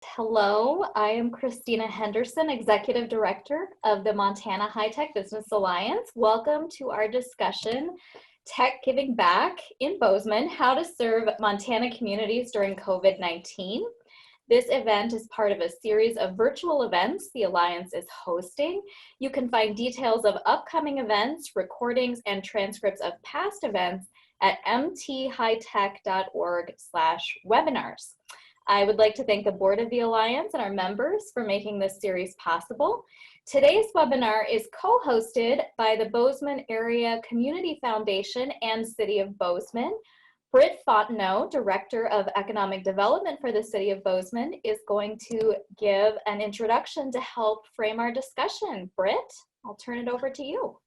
Hello, I am Christina Henderson, Executive Director of the Montana High Tech Business Alliance. Welcome to our discussion, Tech Giving Back in Bozeman, How to Serve Montana Communities During COVID-19. This event is part of a series of virtual events the Alliance is hosting. You can find details of upcoming events, recordings, and transcripts of past events at mthightech.org/webinars. I would like to thank the Board of the Alliance and our members for making this series possible. Today's webinar is co-hosted by the Bozeman Area Community Foundation and City of Bozeman. Britt Fontenot, Director of Economic Development for the City of Bozeman, is going to give an introduction to help frame our discussion. Britt, I'll turn it over to you.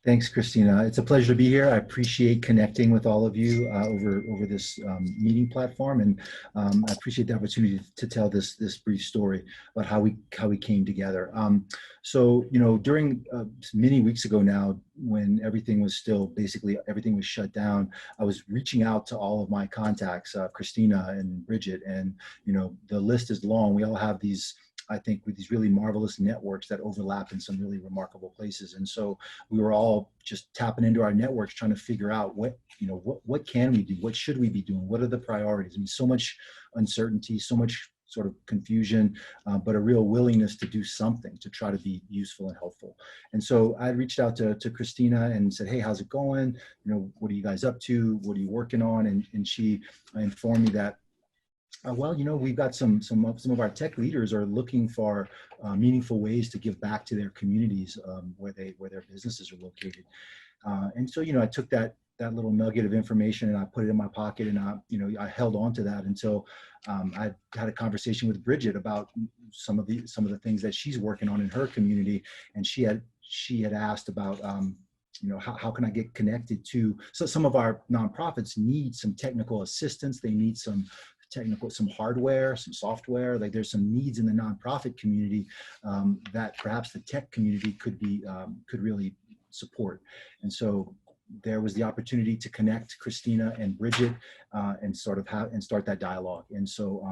Thanks, Christina. It's a pleasure to be here. I appreciate connecting with all of you over this meeting platform, and I appreciate the opportunity to tell this brief story about how we came together. So, you know, during many weeks ago now, when everything was still everything was shut down, I was reaching out to all of my contacts, Christina and Bridget, and you know, the list is long. We all have these, I think, with these really marvelous networks that overlap in some really remarkable places. And so we were all just tapping into our networks, trying to figure out what can we do? What should we be doing? What are the priorities? I mean, so much uncertainty, so much sort of confusion, but a real willingness to do something to try to be useful and helpful. And so I reached out to Christina and said, hey, how's it going? You know, what are you guys up to? What are you working on? And she informed me that, well, you know, we've got some of our tech leaders are looking for meaningful ways to give back to their communities where their businesses are located. And so, you know, I took that little nugget of information and I put it in my pocket, and I held on to that until I had a conversation with Bridget about some of the things that she's working on in her community, and she had asked about you know, how can I get connected to, so some of our nonprofits need some technical assistance. They need some hardware, some software. Like there's some needs in the nonprofit community that perhaps the tech community could really support. And so there was the opportunity to connect Christina and Bridget and start that dialogue. And so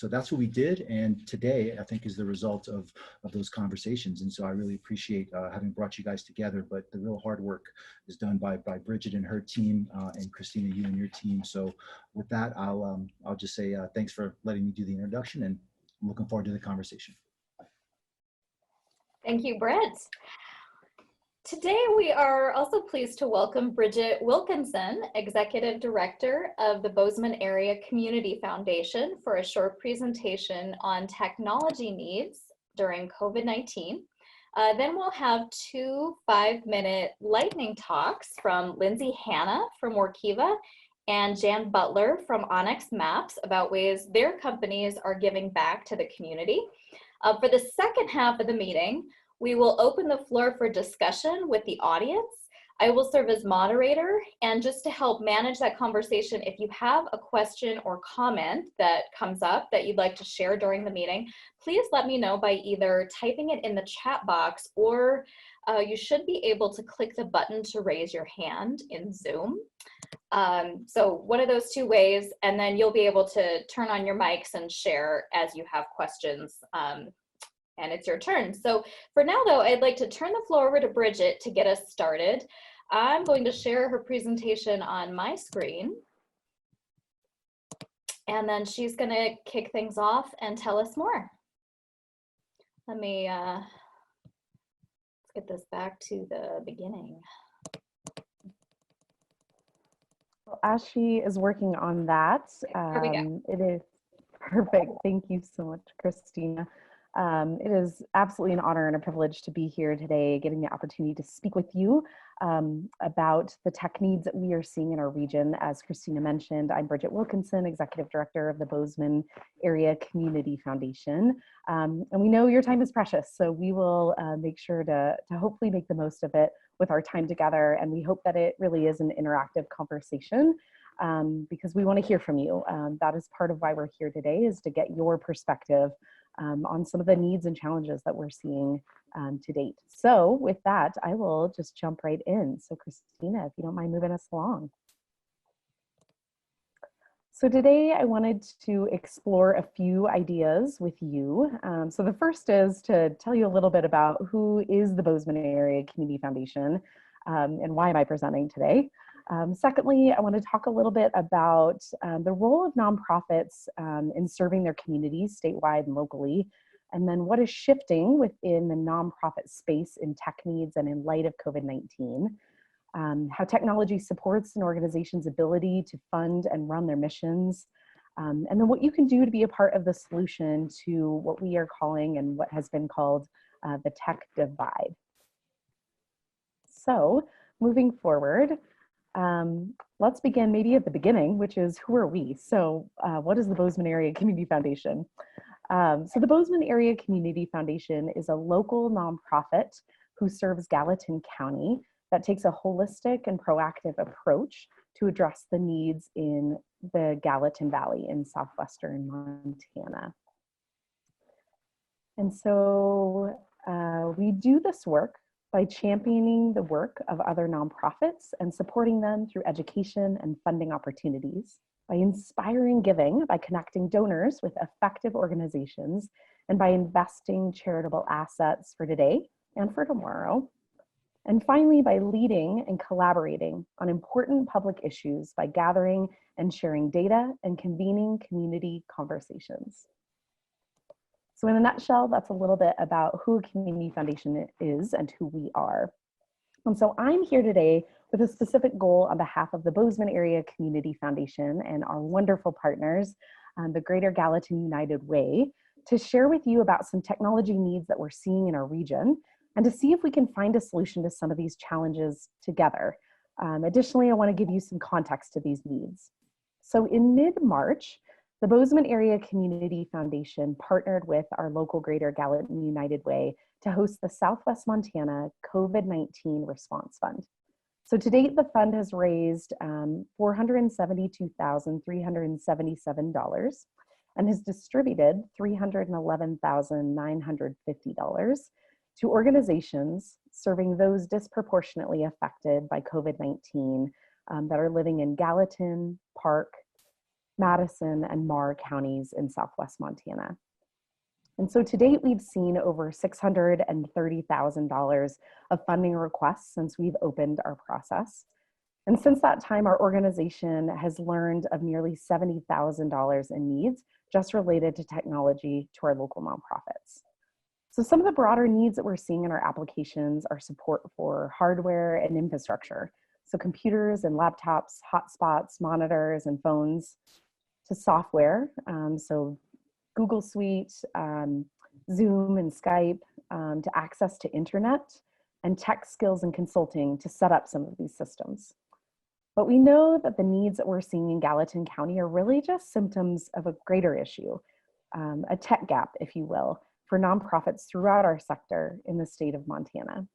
that's what we did. And today, I think, is the result of those conversations. And so I really appreciate having brought you guys together. But the real hard work is done by Bridget and her team, and Christina, you and your team. So with that, I'll just say thanks for letting me do the introduction, and I'm looking forward to the conversation. Thank you, Britt. Today, we are also pleased to welcome Bridget Wilkinson, Executive Director of the Bozeman Area Community Foundation, for a short presentation on technology needs during COVID-19. Then we'll have two 5-minute lightning talks from Lindsay Hanna from Workiva and Jan Butler from Onyx Maps about ways their companies are giving back to the community. For the second half of the meeting, we will open the floor for discussion with the audience. I will serve as moderator, and just to help manage that conversation, if you have a question or comment that comes up that you'd like to share during the meeting, please let me know by either typing it in the chat box, or you should be able to click the button to raise your hand in Zoom. So one of those two ways, and then you'll be able to turn on your mics and share as you have questions. And it's your turn. So for now, though, I'd like to turn the floor over to Bridget to get us started. I'm going to share her presentation on my screen, and then she's going to kick things off and tell us more. Let me let's get this back to the beginning. Well, as she is working on that, it is perfect. Thank you so much, Christina. It is absolutely an honor and a privilege to be here today, getting the opportunity to speak with you about the tech needs that we are seeing in our region. As Christina mentioned, I'm Bridget Wilkinson, Executive Director of the Bozeman Area Community Foundation. And we know your time is precious, so we will make sure to hopefully make the most of it with our time together. And we hope that it really is an interactive conversation, because we want to hear from you. That is part of why we're here today, is to get your perspective on some of the needs and challenges that we're seeing to date. So with that, I will just jump right in. So Christina, if you don't mind moving us along. So today I wanted to explore a few ideas with you. So the first is to tell you a little bit about who is the Bozeman Area Community Foundation and why am I presenting today. Secondly, I want to talk a little bit about the role of nonprofits in serving their communities statewide and locally, and then what is shifting within the nonprofit space in tech needs and in light of COVID-19. How technology supports an organization's ability to fund and run their missions, and then what you can do to be a part of the solution to what we are calling and what has been called the tech divide. So moving forward, let's begin maybe at the beginning, which is who are we? So what is the Bozeman Area Community Foundation? So the Bozeman Area Community Foundation is a local nonprofit who serves Gallatin County that takes a holistic and proactive approach to address the needs in the Gallatin Valley in southwestern Montana. And so we do this work by championing the work of other nonprofits and supporting them through education and funding opportunities, by inspiring giving, by connecting donors with effective organizations, and by investing charitable assets for today and for tomorrow. And finally, by leading and collaborating on important public issues by gathering and sharing data and convening community conversations. So in a nutshell, that's a little bit about who a community foundation is and who we are. And so I'm here today with a specific goal on behalf of the Bozeman Area Community Foundation and our wonderful partners, the Greater Gallatin United Way, to share with you about some technology needs that we're seeing in our region and to see if we can find a solution to some of these challenges together. Additionally, I want to give you some context to these needs. So in mid-March, the Bozeman Area Community Foundation partnered with our local Greater Gallatin United Way to host the Southwest Montana COVID-19 Response Fund. So to date, the fund has raised $472,377 and has distributed $311,950 to organizations serving those disproportionately affected by COVID-19 that are living in Gallatin, Park, Madison, and Marr counties in Southwest Montana. And so to date, we've seen over $630,000 of funding requests since we've opened our process. And since that time, our organization has learned of nearly $70,000 in needs just related to technology to our local nonprofits. So some of the broader needs that we're seeing in our applications are support for hardware and infrastructure. So computers and laptops, hotspots, monitors, and phones, to software. So Google Suite, Zoom and Skype, to access to internet, and tech skills and consulting to set up some of these systems. But we know that the needs that we're seeing in Gallatin County are really just symptoms of a greater issue, a tech gap, if you will, for nonprofits throughout our sector in the state of Montana.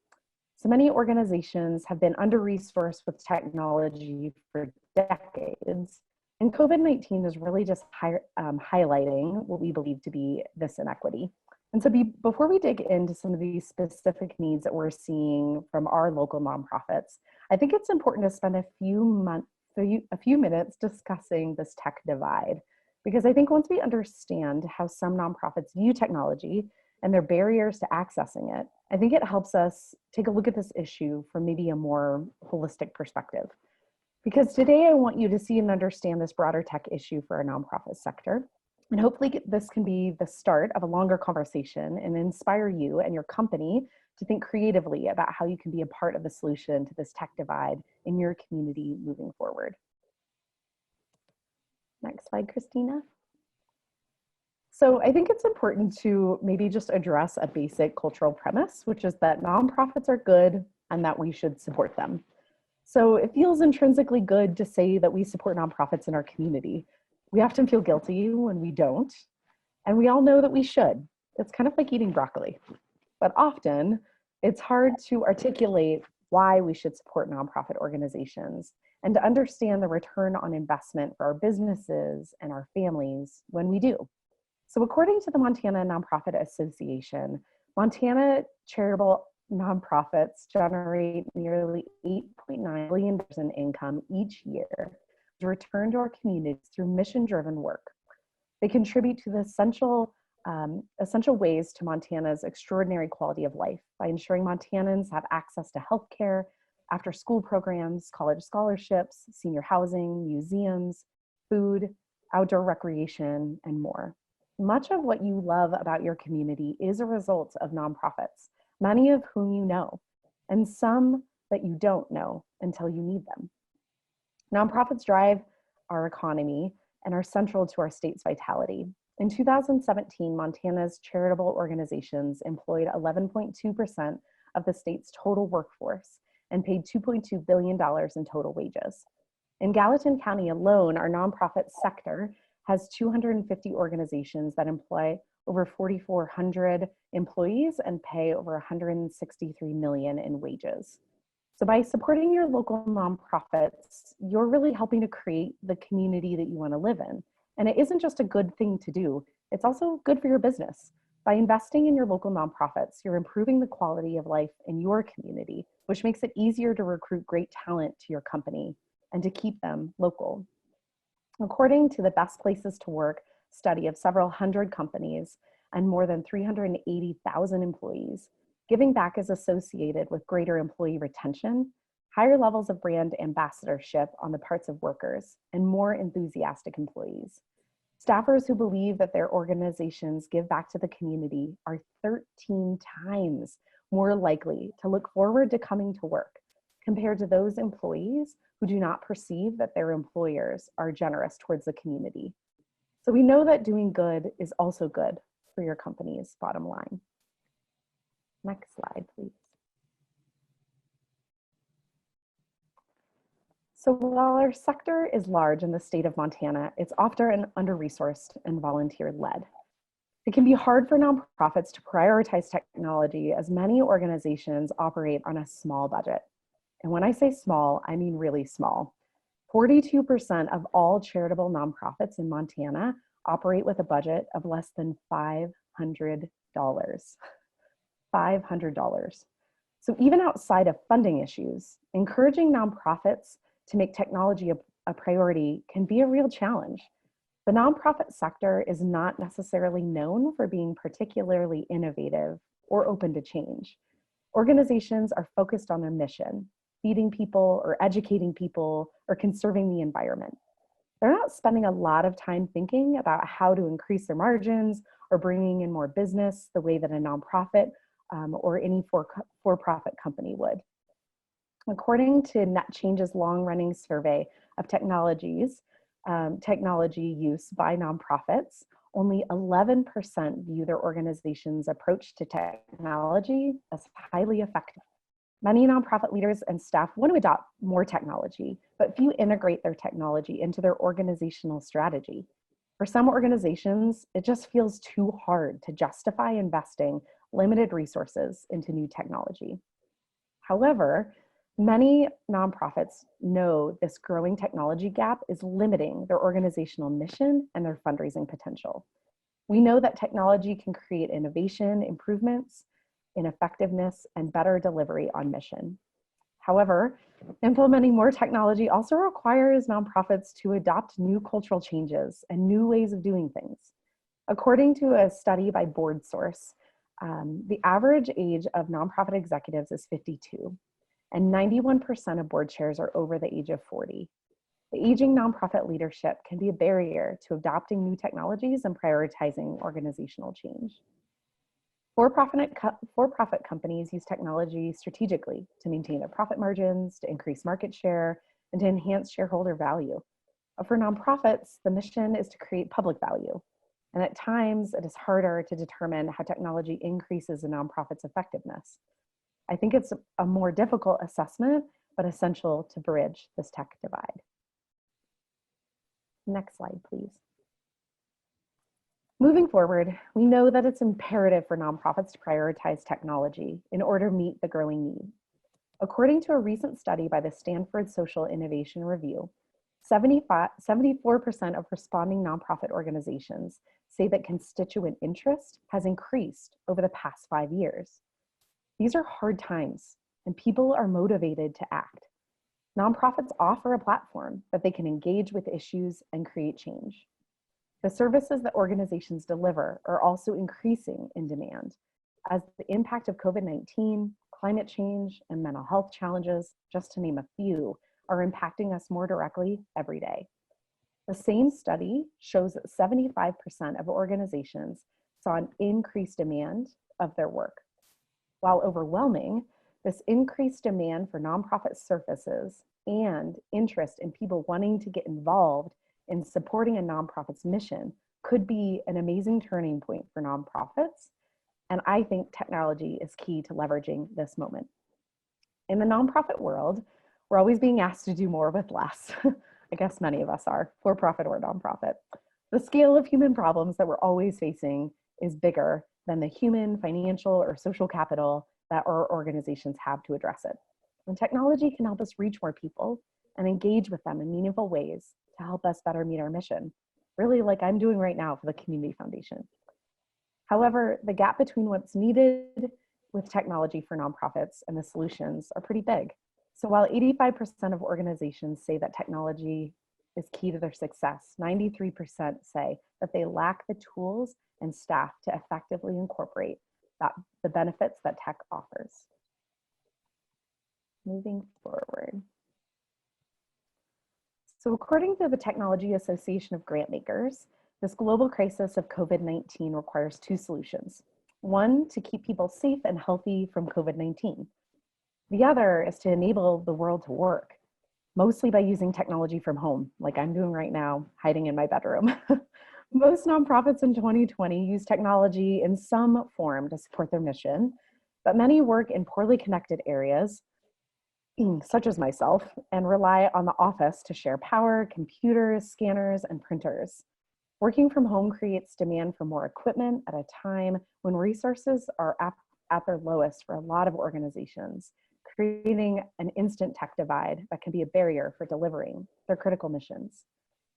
So many organizations have been under-resourced with technology for decades, and COVID-19 is really just highlighting what we believe to be this inequity. And so before we dig into some of these specific needs that we're seeing from our local nonprofits, I think it's important to spend a few minutes discussing this tech divide. Because I think once we understand how some nonprofits view technology and their barriers to accessing it, I think it helps us take a look at this issue from maybe a more holistic perspective. Because today I want you to see and understand this broader tech issue for our nonprofit sector. And hopefully this can be the start of a longer conversation and inspire you and your company to think creatively about how you can be a part of the solution to this tech divide in your community moving forward. Next slide, Christina. So I think it's important to maybe just address a basic cultural premise, which is that nonprofits are good and that we should support them. So it feels intrinsically good to say that we support nonprofits in our community. We often feel guilty when we don't, and we all know that we should. It's kind of like eating broccoli. But often it's hard to articulate why we should support nonprofit organizations and to understand the return on investment for our businesses and our families when we do. So according to the Montana Nonprofit Association, Montana charitable nonprofits generate nearly $8.9 billion in income each year, return to our communities through mission-driven work. They contribute to the essential ways to Montana's extraordinary quality of life by ensuring Montanans have access to healthcare, after-school programs, college scholarships, senior housing, museums, food, outdoor recreation, and more. Much of what you love about your community is a result of nonprofits, many of whom you know, and some that you don't know until you need them. Nonprofits drive our economy and are central to our state's vitality. In 2017, Montana's charitable organizations employed 11.2% of the state's total workforce and paid $2.2 billion in total wages. In Gallatin County alone, our nonprofit sector has 250 organizations that employ over 4,400 employees and pay over 163 million in wages. So by supporting your local nonprofits, you're really helping to create the community that you want to live in. And it isn't just a good thing to do, it's also good for your business. By investing in your local nonprofits, you're improving the quality of life in your community, which makes it easier to recruit great talent to your company and to keep them local. According to the Best Places to Work study of several hundred companies and more than 380,000 employees, giving back is associated with greater employee retention, higher levels of brand ambassadorship on the parts of workers, and more enthusiastic employees. Staffers who believe that their organizations give back to the community are 13 times more likely to look forward to coming to work compared to those employees who do not perceive that their employers are generous towards the community. So we know that doing good is also good for your company's bottom line. Next slide, please. So while our sector is large in the state of Montana, it's often under-resourced and volunteer-led. It can be hard for nonprofits to prioritize technology as many organizations operate on a small budget. And when I say small, I mean really small. 42% of all charitable nonprofits in Montana operate with a budget of less than $500. $500. So even outside of funding issues, encouraging nonprofits to make technology a priority can be a real challenge. The nonprofit sector is not necessarily known for being particularly innovative or open to change. Organizations are focused on their mission, feeding people or educating people or conserving the environment. They're not spending a lot of time thinking about how to increase their margins or bringing in more business the way that a nonprofit or any for-profit company would. According to NetChange's long-running survey of technology use by nonprofits, only 11% view their organization's approach to technology as highly effective. Many nonprofit leaders and staff want to adopt more technology, but few integrate their technology into their organizational strategy. For some organizations, it just feels too hard to justify investing limited resources into new technology. However, many nonprofits know this growing technology gap is limiting their organizational mission and their fundraising potential. We know that technology can create innovation, improvements in effectiveness, and better delivery on mission. However, implementing more technology also requires nonprofits to adopt new cultural changes and new ways of doing things. According to a study by BoardSource, the average age of nonprofit executives is 52, and 91% of board chairs are over the age of 40. The aging nonprofit leadership can be a barrier to adopting new technologies and prioritizing organizational change. For-profit companies use technology strategically to maintain their profit margins, to increase market share, and to enhance shareholder value. But for nonprofits, the mission is to create public value. And at times, it is harder to determine how technology increases a nonprofit's effectiveness. I think it's a more difficult assessment, but essential to bridge this tech divide. Next slide, please. Moving forward, we know that it's imperative for nonprofits to prioritize technology in order to meet the growing need. According to a recent study by the Stanford Social Innovation Review, 74% of responding nonprofit organizations say that constituent interest has increased over the past 5 years. These are hard times, and people are motivated to act. Nonprofits offer a platform that they can engage with issues and create change. The services that organizations deliver are also increasing in demand as the impact of COVID-19, climate change, and mental health challenges, just to name a few, are impacting us more directly every day. The same study shows that 75% of organizations saw an increased demand of their work. While overwhelming, this increased demand for nonprofit services and interest in people wanting to get involved in supporting a nonprofit's mission could be an amazing turning point for nonprofits. And I think technology is key to leveraging this moment. In the nonprofit world, we're always being asked to do more with less. I guess many of us are, for profit or nonprofit. The scale of human problems that we're always facing is bigger than the human, financial, or social capital that our organizations have to address it. And technology can help us reach more people and engage with them in meaningful ways to help us better meet our mission, really like I'm doing right now for the Community Foundation. However, the gap between what's needed with technology for nonprofits and the solutions are pretty big. So while 85% of organizations say that technology is key to their success, 93% say that they lack the tools and staff to effectively incorporate the benefits that tech offers. Moving forward. So according to the Technology Association of Grantmakers, this global crisis of COVID-19 requires two solutions. One, to keep people safe and healthy from COVID-19. The other is to enable the world to work, mostly by using technology from home, like I'm doing right now, hiding in my bedroom. Most nonprofits in 2020 use technology in some form to support their mission, but many work in poorly connected areas, such as myself, and rely on the office to share power, computers, scanners, and printers. Working from home creates demand for more equipment at a time when resources are at their lowest for a lot of organizations, creating an instant tech divide that can be a barrier for delivering their critical missions.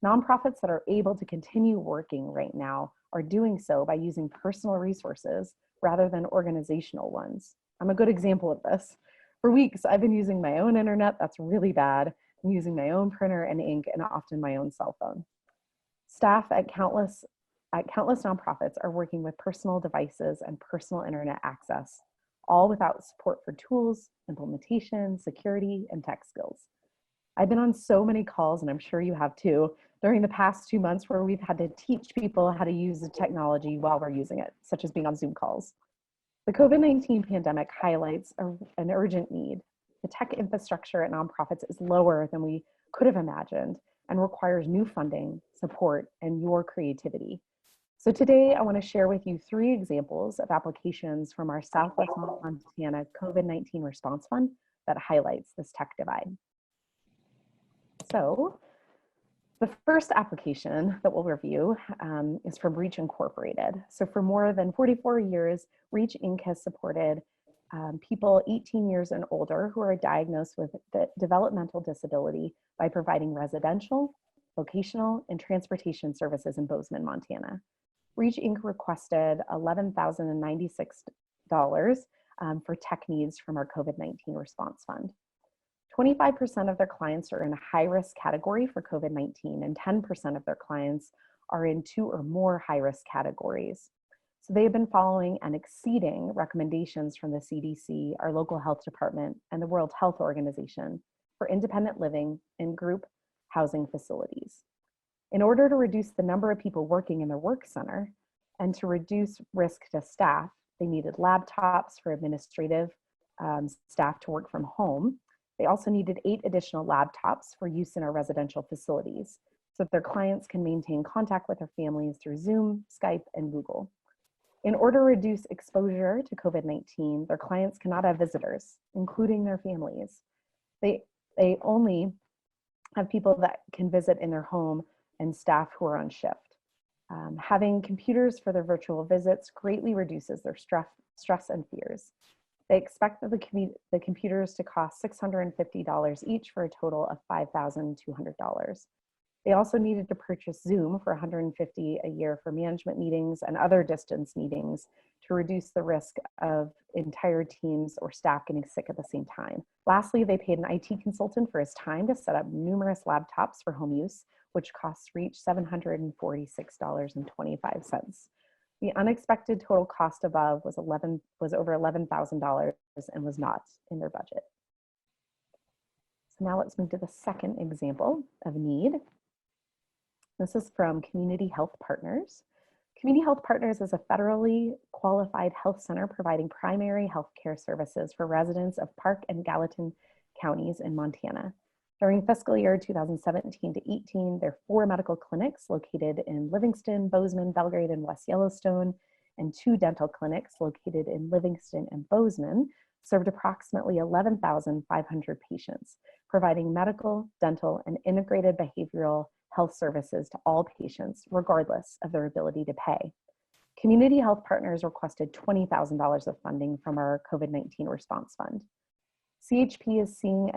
Nonprofits that are able to continue working right now are doing so by using personal resources rather than organizational ones. I'm a good example of this. For weeks, I've been using my own internet that's really bad. I'm using my own printer and ink and often my own cell phone. Staff at countless nonprofits are working with personal devices and personal internet access, all without support for tools, implementation, security, and tech skills. I've been on so many calls, and I'm sure you have too, during the past 2 months where we've had to teach people how to use the technology while we're using it, such as being on Zoom calls. The COVID-19 pandemic highlights an urgent need. The tech infrastructure at nonprofits is lower than we could have imagined and requires new funding, support, and your creativity. So today I want to share with you 3 examples of applications from our Southwest Montana COVID-19 Response Fund that highlights this tech divide. So the first application that we'll review is from Reach Incorporated. So for more than 44 years, Reach Inc. has supported people 18 years and older who are diagnosed with developmental disability by providing residential, vocational, and transportation services in Bozeman, Montana. Reach Inc. requested $11,096 for tech needs from our COVID-19 Response Fund. 25% of their clients are in a high-risk category for COVID-19, and 10% of their clients are in 2 or more high-risk categories. So they have been following and exceeding recommendations from the CDC, our local health department, and the World Health Organization for independent living in group housing facilities. In order to reduce the number of people working in their work center and to reduce risk to staff, they needed laptops for administrative staff to work from home. They also needed 8 additional laptops for use in our residential facilities so that their clients can maintain contact with their families through Zoom, Skype, and Google. In order to reduce exposure to COVID-19, their clients cannot have visitors, including their families. They only have people that can visit in their home and staff who are on shift. Having computers for their virtual visits greatly reduces their stress and fears. They expect that the computers to cost $650 each for a total of $5,200. They also needed to purchase Zoom for $150 a year for management meetings and other distance meetings to reduce the risk of entire teams or staff getting sick at the same time. Lastly, they paid an IT consultant for his time to set up numerous laptops for home use, which costs reached $746.25. The unexpected total cost above was over $11,000 and was not in their budget. So now let's move to the second example of need. This is from Community Health Partners. Community Health Partners is a federally qualified health center providing primary health care services for residents of Park and Gallatin counties in Montana. During fiscal year 2017 to 18, there are 4 medical clinics located in Livingston, Bozeman, Belgrade, and West Yellowstone, and 2 dental clinics located in Livingston and Bozeman served approximately 11,500 patients, providing medical, dental, and integrated behavioral health services to all patients, regardless of their ability to pay. Community Health Partners requested $20,000 of funding from our COVID-19 response fund. CHP is seeing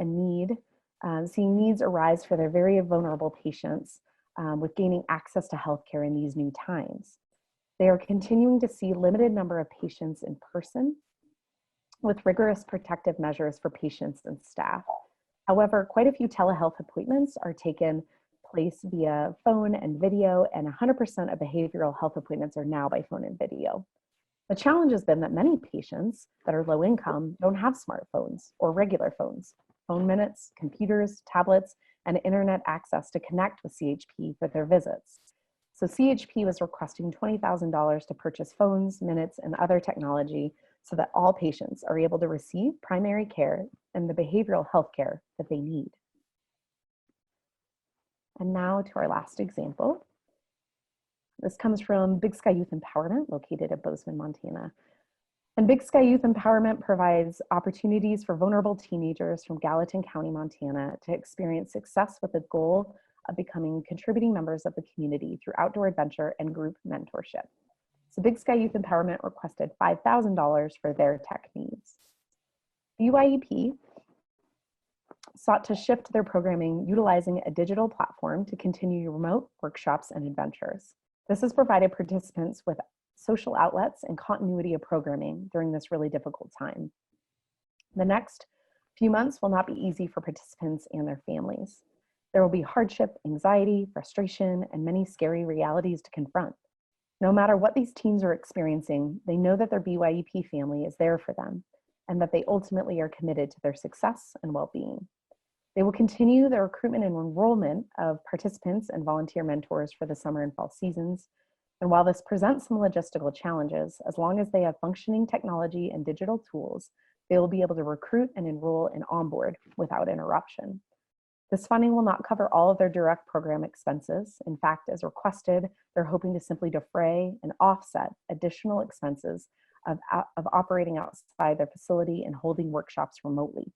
needs arise for their very vulnerable patients with gaining access to healthcare in these new times. They are continuing to see limited number of patients in person with rigorous protective measures for patients and staff. However, quite a few telehealth appointments are taken place via phone and video, and 100% of behavioral health appointments are now by phone and video. The challenge has been that many patients that are low income don't have smartphones or regular phones, phone minutes, computers, tablets, and internet access to connect with CHP for their visits. So CHP was requesting $20,000 to purchase phones, minutes, and other technology so that all patients are able to receive primary care and the behavioral health care that they need. And now to our last example. This comes from Big Sky Youth Empowerment, located at Bozeman, Montana. And Big Sky Youth Empowerment provides opportunities for vulnerable teenagers from Gallatin County, Montana to experience success with the goal of becoming contributing members of the community through outdoor adventure and group mentorship. So Big Sky Youth Empowerment requested $5,000 for their tech needs. BYEP sought to shift their programming utilizing a digital platform to continue remote workshops and adventures. This has provided participants with social outlets and continuity of programming during this really difficult time. The next few months will not be easy for participants and their families. There will be hardship, anxiety, frustration, and many scary realities to confront. No matter what these teens are experiencing, they know that their BYEP family is there for them and that they ultimately are committed to their success and well-being. They will continue the recruitment and enrollment of participants and volunteer mentors for the summer and fall seasons. And while this presents some logistical challenges, as long as they have functioning technology and digital tools, they will be able to recruit and enroll and onboard without interruption. This funding will not cover all of their direct program expenses. In fact, as requested, they're hoping to simply defray and offset additional expenses of operating outside their facility and holding workshops remotely.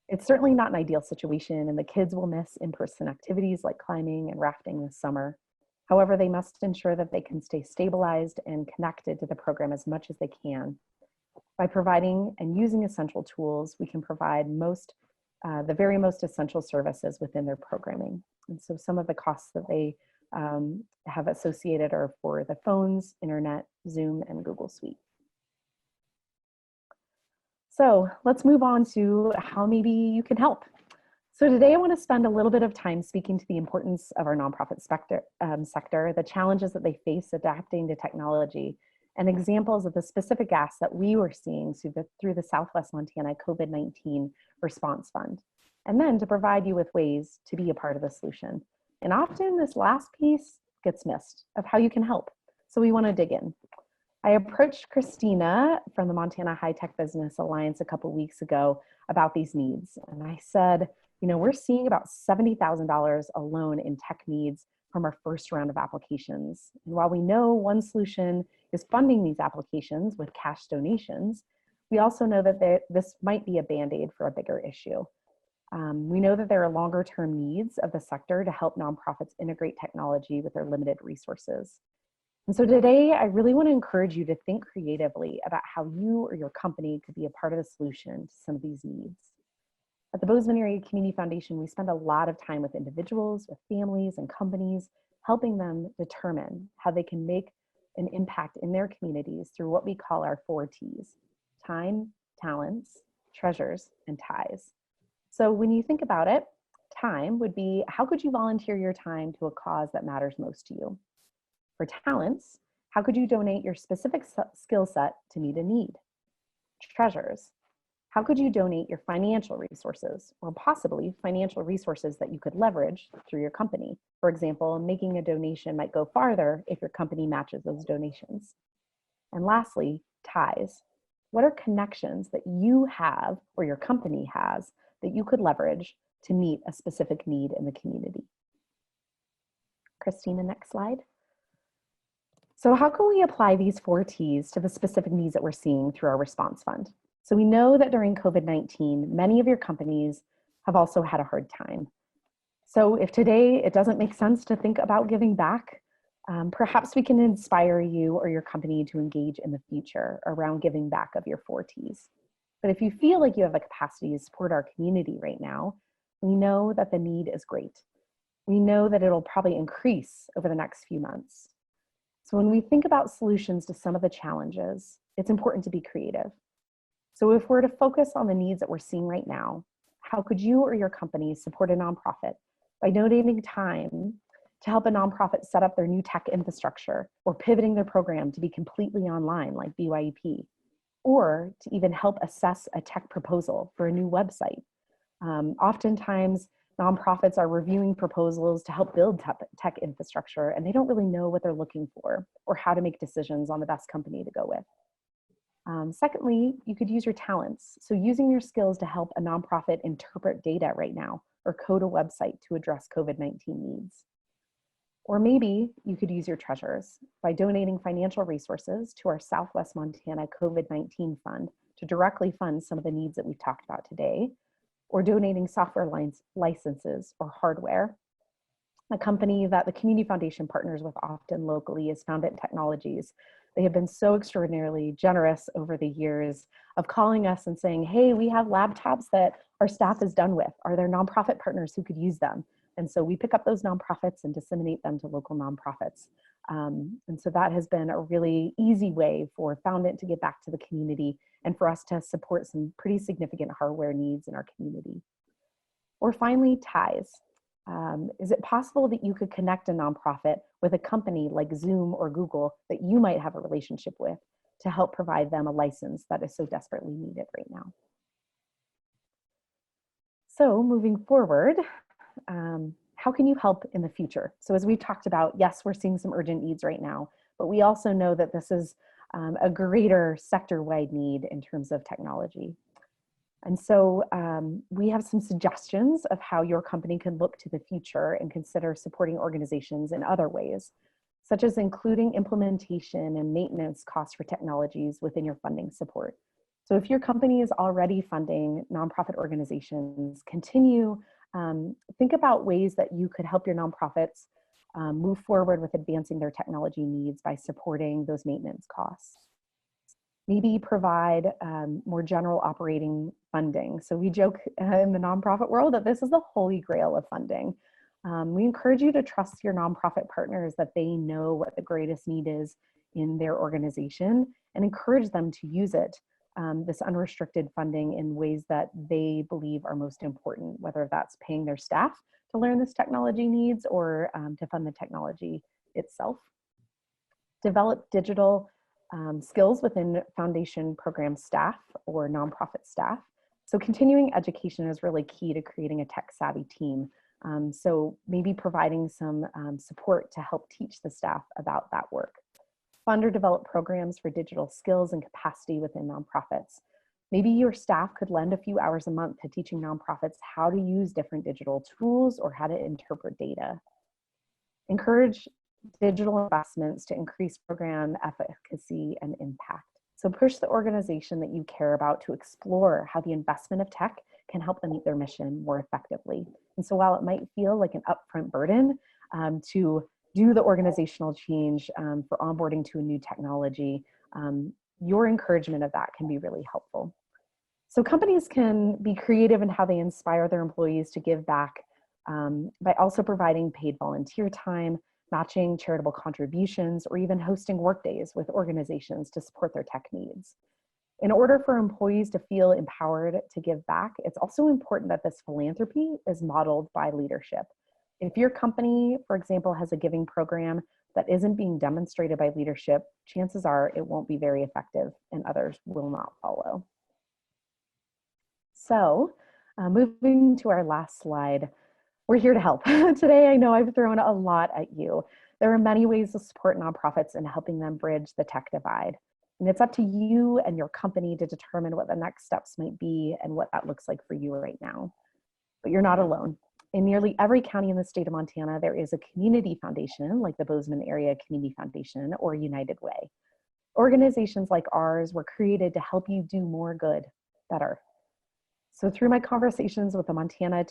It's certainly not an ideal situation, and the kids will miss in-person activities like climbing and rafting this summer. However, they must ensure that they can stay stabilized and connected to the program as much as they can. By providing and using essential tools, we can provide the very most essential services within their programming. And so some of the costs that they have associated are for the phones, internet, Zoom, and Google Suite. So let's move on to how maybe you can help. So today I want to spend a little bit of time speaking to the importance of our nonprofit sector, the challenges that they face adapting to technology, and examples of the specific asks that we were seeing through the Southwest Montana COVID-19 Response Fund, and then to provide you with ways to be a part of the solution. And often this last piece gets missed of how you can help. So we want to dig in. I approached Christina from the Montana High Tech Business Alliance a couple weeks ago about these needs. And I said, you know, we're seeing about $70,000 alone in tech needs from our first round of applications. And while we know one solution is funding these applications with cash donations, we also know that this might be a Band-Aid for a bigger issue. We know that there are longer term needs of the sector to help nonprofits integrate technology with their limited resources. And so today, I really want to encourage you to think creatively about how you or your company could be a part of the solution to some of these needs. At the Bozeman Area Community Foundation, we spend a lot of time with individuals, with families and companies, helping them determine how they can make an impact in their communities through what we call our 4 T's: time, talents, treasures, and ties. So when you think about it, time would be, how could you volunteer your time to a cause that matters most to you? For talents, how could you donate your specific skill set to meet a need? Treasures, how could you donate your financial resources, or possibly financial resources that you could leverage through your company? For example, making a donation might go farther if your company matches those donations. And lastly, ties. What are connections that you have or your company has that you could leverage to meet a specific need in the community? Christina, next slide. So how can we apply these 4 T's to the specific needs that we're seeing through our response fund? So we know that during COVID-19, many of your companies have also had a hard time. So if today it doesn't make sense to think about giving back, perhaps we can inspire you or your company to engage in the future around giving back of your 4 T's. But if you feel like you have the capacity to support our community right now, we know that the need is great. We know that it'll probably increase over the next few months. So when we think about solutions to some of the challenges, it's important to be creative. So if we're to focus on the needs that we're seeing right now, how could you or your company support a nonprofit by donating time to help a nonprofit set up their new tech infrastructure, or pivoting their program to be completely online like BYEP, or to even help assess a tech proposal for a new website? Oftentimes, nonprofits are reviewing proposals to help build tech infrastructure, and they don't really know what they're looking for or how to make decisions on the best company to go with. Secondly, you could use your talents. So using your skills to help a nonprofit interpret data right now, or code a website to address COVID-19 needs. Or maybe you could use your treasures by donating financial resources to our Southwest Montana COVID-19 fund to directly fund some of the needs that we've talked about today, or donating software licenses or hardware. A company that the Community Foundation partners with often locally is Foundant Technologies. They have been so extraordinarily generous over the years of calling us and saying, hey, we have laptops that our staff is done with. Are there nonprofit partners who could use them? And so we pick up those nonprofits and disseminate them to local nonprofits. And so that has been a really easy way for Foundant to give back to the community and for us to support some pretty significant hardware needs in our community. Or finally, ties. Is it possible that you could connect a nonprofit with a company like Zoom or Google that you might have a relationship with to help provide them a license that is so desperately needed right now? So moving forward, how can you help in the future? So as we've talked about, yes, we're seeing some urgent needs right now, but we also know that this is a greater sector-wide need in terms of technology. And so we have some suggestions of how your company can look to the future and consider supporting organizations in other ways, such as including implementation and maintenance costs for technologies within your funding support. So if your company is already funding nonprofit organizations, think about ways that you could help your nonprofits move forward with advancing their technology needs by supporting those maintenance costs. Maybe provide more general operating funding. So we joke in the nonprofit world that this is the holy grail of funding. We encourage you to trust your nonprofit partners that they know what the greatest need is in their organization, and encourage them to use it, this unrestricted funding, in ways that they believe are most important, whether that's paying their staff to learn this technology needs or to fund the technology itself. Develop digital skills within foundation program staff or nonprofit staff. So continuing education is really key to creating a tech-savvy team. So maybe providing some support to help teach the staff about that work. Fund or develop programs for digital skills and capacity within nonprofits. Maybe your staff could lend a few hours a month to teaching nonprofits how to use different digital tools or how to interpret data. Encourage digital investments to increase program efficacy and impact. So push the organization that you care about to explore how the investment of tech can help them meet their mission more effectively. And so while it might feel like an upfront burden to do the organizational change for onboarding to a new technology, your encouragement of that can be really helpful. So companies can be creative in how they inspire their employees to give back by also providing paid volunteer time, matching charitable contributions, or even hosting workdays with organizations to support their tech needs. In order for employees to feel empowered to give back, it's also important that this philanthropy is modeled by leadership. If your company, for example, has a giving program that isn't being demonstrated by leadership, chances are it won't be very effective and others will not follow. So, moving to our last slide, we're here to help. Today, I know I've thrown a lot at you. There are many ways to support nonprofits in helping them bridge the tech divide. And it's up to you and your company to determine what the next steps might be and what that looks like for you right now. But you're not alone. In nearly every county in the state of Montana, there is a community foundation like the Bozeman Area Community Foundation or United Way. Organizations like ours were created to help you do more good, better. So through my conversations with the Montana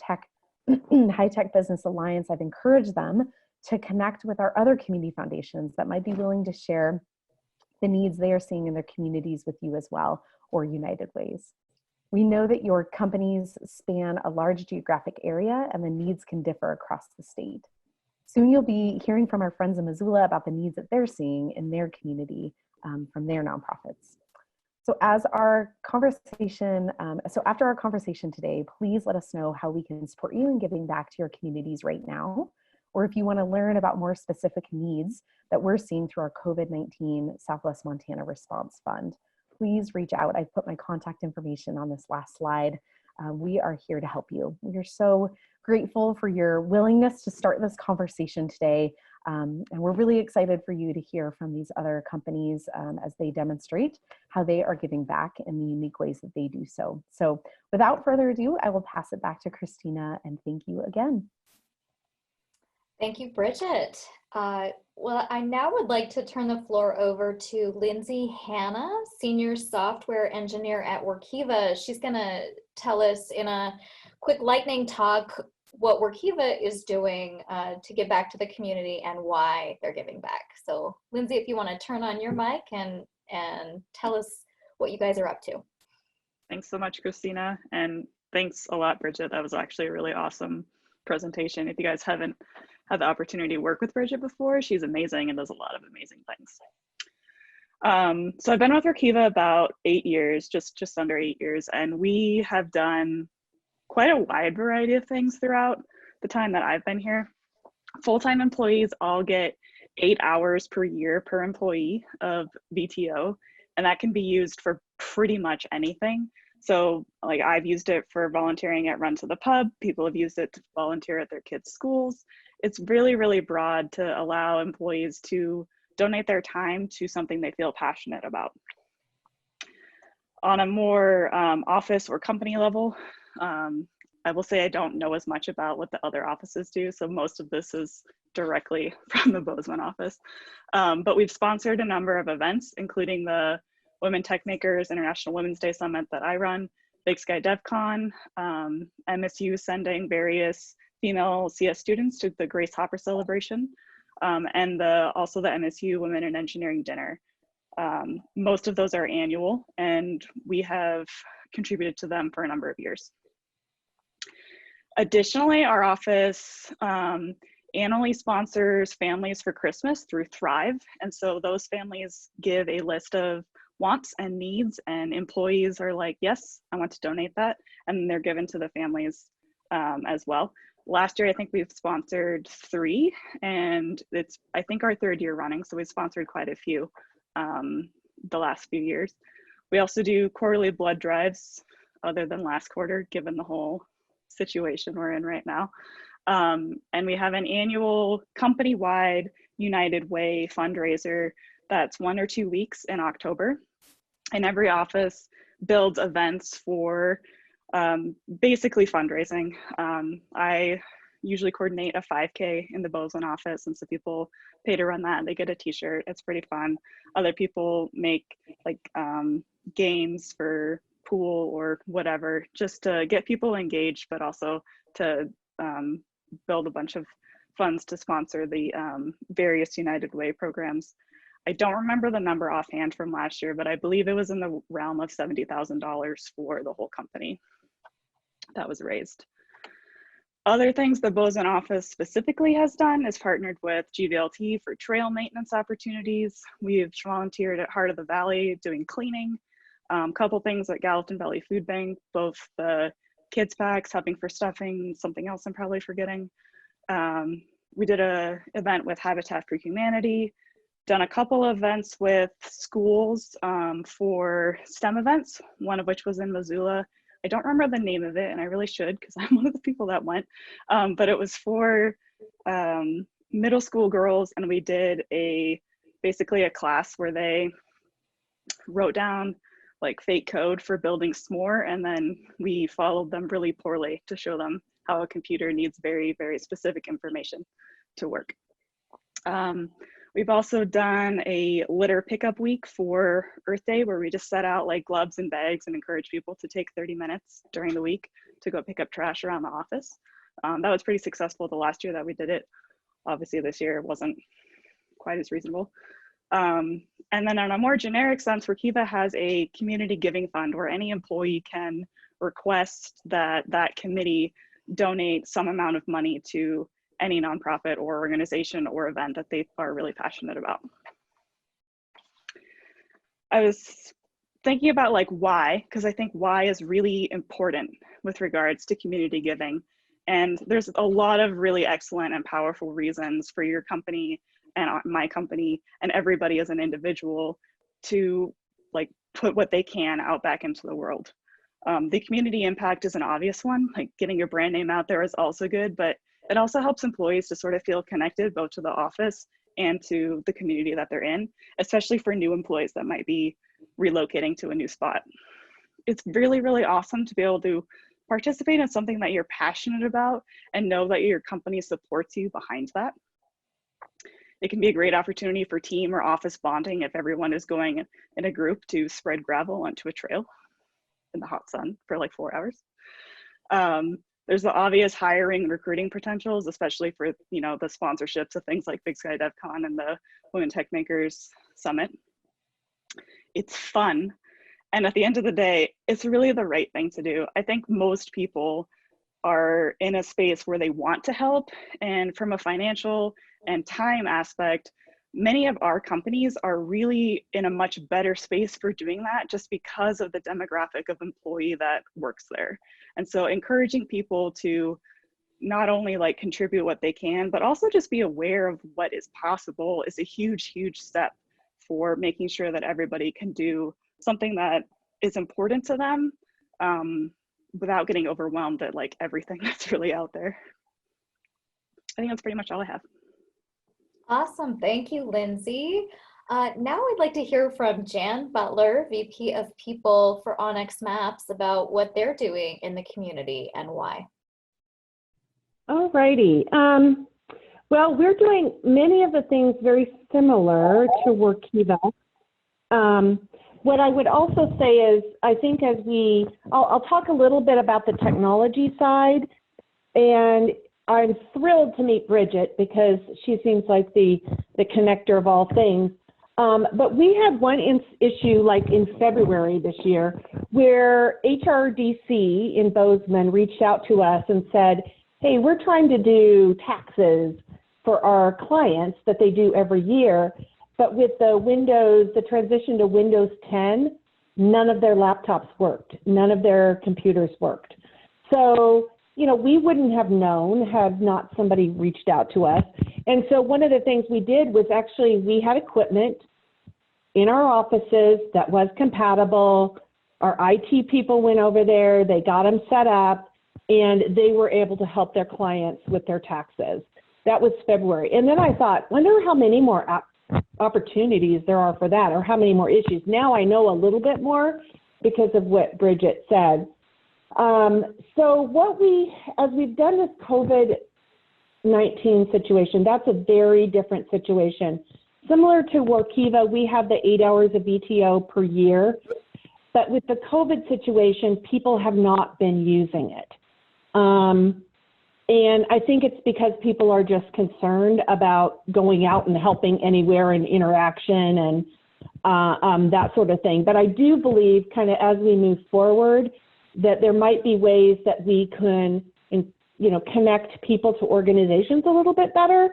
High Tech Business Alliance, I've encouraged them to connect with our other community foundations that might be willing to share the needs they are seeing in their communities with you as well, or United Ways. We know that your companies span a large geographic area and the needs can differ across the state. Soon you'll be hearing from our friends in Missoula about the needs that they're seeing in their community from their nonprofits. So after our conversation today, please let us know how we can support you in giving back to your communities right now, or if you want to learn about more specific needs that we're seeing through our COVID-19 Southwest Montana Response Fund, please reach out. I've put my contact information on this last slide. We are here to help you. We are so grateful for your willingness to start this conversation today. And we're really excited for you to hear from these other companies as they demonstrate how they are giving back in the unique ways that they do so. So without further ado, I will pass it back to Christina and thank you again. Thank you, Bridget. Well, I now would like to turn the floor over to Lindsay Hanna, Senior Software Engineer at Workiva. She's going to tell us in a quick lightning talk what Workiva is doing to give back to the community and why they're giving back. So Lindsay, if you want to turn on your mic and tell us what you guys are up to. Thanks so much, Christina. And thanks a lot, Bridget. That was actually a really awesome presentation. If you guys haven't had the opportunity to work with Bridget before, she's amazing and does a lot of amazing things. So I've been with Workiva about 8 years, just under 8 years, and we have done quite a wide variety of things throughout the time that I've been here. Full-time employees all get 8 hours per year per employee of VTO, and that can be used for pretty much anything. So like I've used it for volunteering at Run to the Pub. People have used it to volunteer at their kids' schools. It's really, really broad to allow employees to donate their time to something they feel passionate about. On a more office or company level, I will say I don't know as much about what the other offices do, so most of this is directly from the Bozeman office. But we've sponsored a number of events, including the Women Tech Makers International Women's Day Summit that I run, Big Sky DevCon, MSU sending various female CS students to the Grace Hopper celebration, and also the MSU Women in Engineering Dinner. Most of those are annual, and we have contributed to them for a number of years. Additionally, our office annually sponsors families for Christmas through Thrive, and so those families give a list of wants and needs, and employees are like, yes, I want to donate that, and they're given to the families as well. Last year, I think we've sponsored 3, and it's, I think, our 3rd year running, so we've sponsored quite a few the last few years. We also do quarterly blood drives, other than last quarter, given the whole situation we're in right now. And we have an annual company-wide United Way fundraiser that's 1 or 2 weeks in October. And every office builds events for basically fundraising. I usually coordinate a 5K in the Bozeman office, and so people pay to run that and they get a t-shirt. It's pretty fun. Other people make like games for pool or whatever, just to get people engaged, but also to build a bunch of funds to sponsor the various United Way programs. I don't remember the number offhand from last year, but I believe it was in the realm of $70,000 for the whole company that was raised. Other things the Bozeman office specifically has done is partnered with GVLT for trail maintenance opportunities. We've volunteered at Heart of the Valley doing cleaning. Couple things at Gallatin Valley Food Bank, both the kids packs, helping for stuffing, something else I'm probably forgetting. We did an event with Habitat for Humanity, done a couple of events with schools for STEM events, one of which was in Missoula. I don't remember the name of it, and I really should because I'm one of the people that went, but it was for middle school girls, and we did basically a class where they wrote down like fake code for building s'more, and then we followed them really poorly to show them how a computer needs very, very specific information to work. We've also done a litter pickup week for Earth Day, where we just set out like gloves and bags and encourage people to take 30 minutes during the week to go pick up trash around the office. That was pretty successful the last year that we did it. Obviously this year it wasn't quite as reasonable. And then on a more generic sense, Workiva has a community giving fund where any employee can request that that committee donate some amount of money to any nonprofit or organization or event that they are really passionate about. I was thinking about like why, because I think why is really important with regards to community giving. And there's a lot of really excellent and powerful reasons for your company and my company and everybody as an individual to like put what they can out back into the world. The community impact is an obvious one, like getting your brand name out there is also good, but it also helps employees to sort of feel connected both to the office and to the community that they're in, especially for new employees that might be relocating to a new spot. It's really, really awesome to be able to participate in something that you're passionate about and know that your company supports you behind that. It can be a great opportunity for team or office bonding if everyone is going in a group to spread gravel onto a trail in the hot sun for like 4 hours. There's the obvious hiring and recruiting potentials, especially for, you know, the sponsorships of things like Big Sky DevCon and the Women Tech Makers Summit. It's fun. And at the end of the day, it's really the right thing to do. I think most people are in a space where they want to help. And from a financial and time aspect, many of our companies are really in a much better space for doing that just because of the demographic of employee that works there. And so encouraging people to not only like contribute what they can, but also just be aware of what is possible is a huge, huge step for making sure that everybody can do something that is important to them without getting overwhelmed at like everything that's really out there. I think that's pretty much all I have. Awesome. Thank you, Lindsay. Now I'd like to hear from Jan Butler, VP of People for Onyx Maps, about what they're doing in the community and why. All righty. Well, we're doing many of the things very similar to Workiva. What I would also say is, I think as I'll talk a little bit about the technology side, and I'm thrilled to meet Bridget because she seems like the connector of all things. But we had one issue like in February this year where HRDC in Bozeman reached out to us and said, hey, we're trying to do taxes for our clients that they do every year, but with the transition to Windows 10, none of their laptops worked. None of their computers worked. So, you know, we wouldn't have known had not somebody reached out to us. And so one of the things we did was actually we had equipment in our offices that was compatible. Our IT people went over there, they got them set up, and they were able to help their clients with their taxes. That was February. And then I thought, wonder how many more opportunities there are for that, or how many more issues. Now I know a little bit more because of what Bridget said. So as we've done this COVID-19 situation, that's a very different situation. Similar to Workiva, we have the 8 hours of VTO per year, but with the COVID situation, people have not been using it. And I think it's because people are just concerned about going out and helping anywhere and interaction and that sort of thing. But I do believe kind of as we move forward that there might be ways that we can, connect people to organizations a little bit better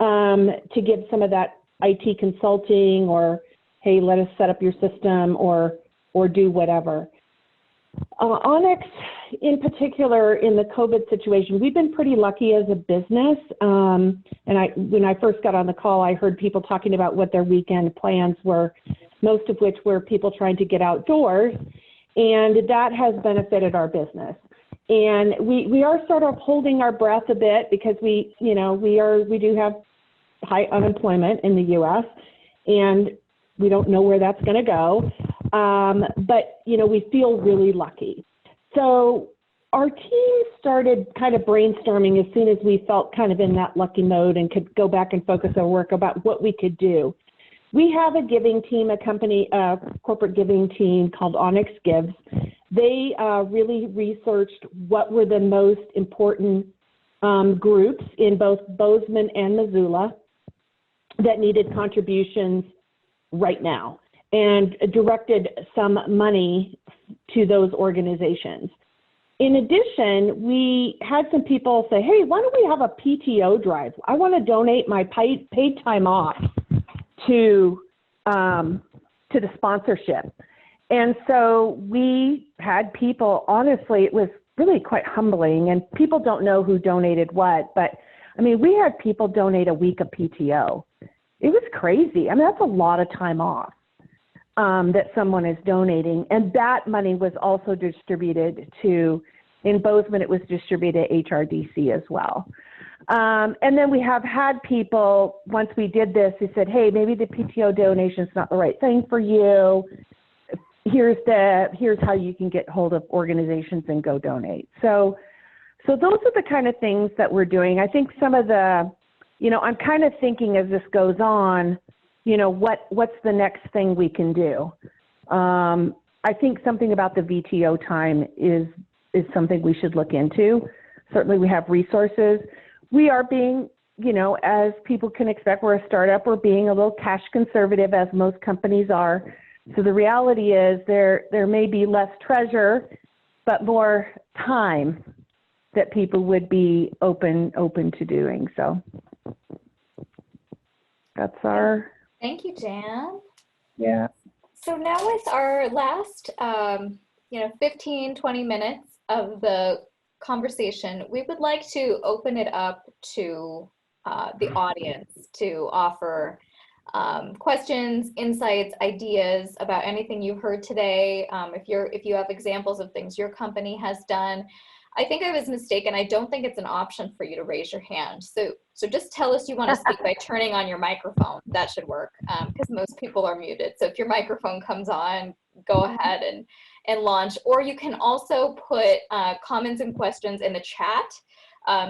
to give some of that IT consulting or, hey, let us set up your system or do whatever. Onyx, in particular, in the COVID situation, we've been pretty lucky as a business. And when I first got on the call, I heard people talking about what their weekend plans were, most of which were people trying to get outdoors, and that has benefited our business. And we are sort of holding our breath a bit because we do have high unemployment in the U.S. and we don't know where that's going to go. But, we feel really lucky. So our team started kind of brainstorming as soon as we felt kind of in that lucky mode and could go back and focus our work about what we could do. We have a giving team, a corporate giving team called Onyx Gives. They really researched what were the most important groups in both Bozeman and Missoula that needed contributions right now, and directed some money to those organizations. In addition, we had some people say, hey, why don't we have a PTO drive? I want to donate my paid time off to the sponsorship. And so we had people, honestly, it was really quite humbling, and people don't know who donated what, but we had people donate a week of PTO. It was crazy. That's a lot of time off that someone is donating. And that money was also distributed in Bozeman, it was distributed to HRDC as well. And then we have had people, once we did this, who said, hey, maybe the PTO donation is not the right thing for you. Here's how you can get hold of organizations and go donate. So those are the kind of things that we're doing. I think some of the, I'm kind of thinking as this goes on, what's the next thing we can do? I think something about the VTO time is something we should look into. Certainly we have resources. We are being, as people can expect, we're a startup, we're being a little cash conservative as most companies are. So the reality is there may be less treasure, but more time that people would be open to doing. So that's our. Thank you, Jan. Yeah. So now with our last, 15, 20 minutes of the conversation, we would like to open it up to the audience to offer questions, insights, ideas about anything you've heard today. If you have examples of things your company has done. I think I was mistaken. I don't think it's an option for you to raise your hand. So just tell us you want to speak by turning on your microphone. That should work because most people are muted. So if your microphone comes on, go ahead and launch. Or you can also put comments and questions in the chat.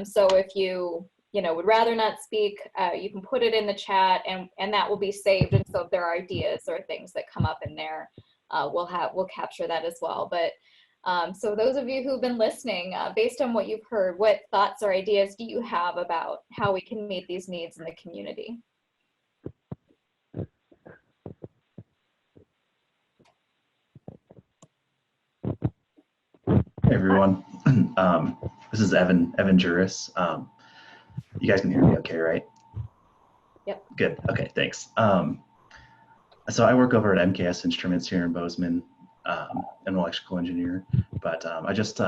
So if you would rather not speak, you can put it in the chat and that will be saved. And so if there are ideas or things that come up in there, we'll capture that as well. But so those of you who've been listening, based on what you've heard, what thoughts or ideas do you have about how we can meet these needs in the community? Hey everyone, this is Evan Juris. You guys can hear me okay, right? Yep. Good, okay, thanks. So I work over at MKS Instruments here in Bozeman. I'm an electrical engineer, but I just,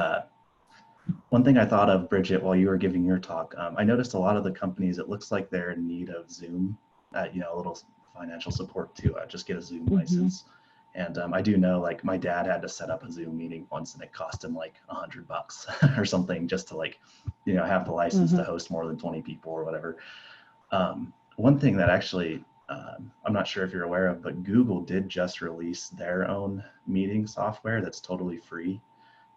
one thing I thought of, Bridget, while you were giving your talk, I noticed a lot of the companies, it looks like they're in need of Zoom, a little financial support to just get a Zoom license. And I do know, like, my dad had to set up a Zoom meeting once and it cost him like $100 or something just to have the license to host more than 20 people or whatever. One thing that actually, I'm not sure if you're aware of, but Google did just release their own meeting software that's totally free.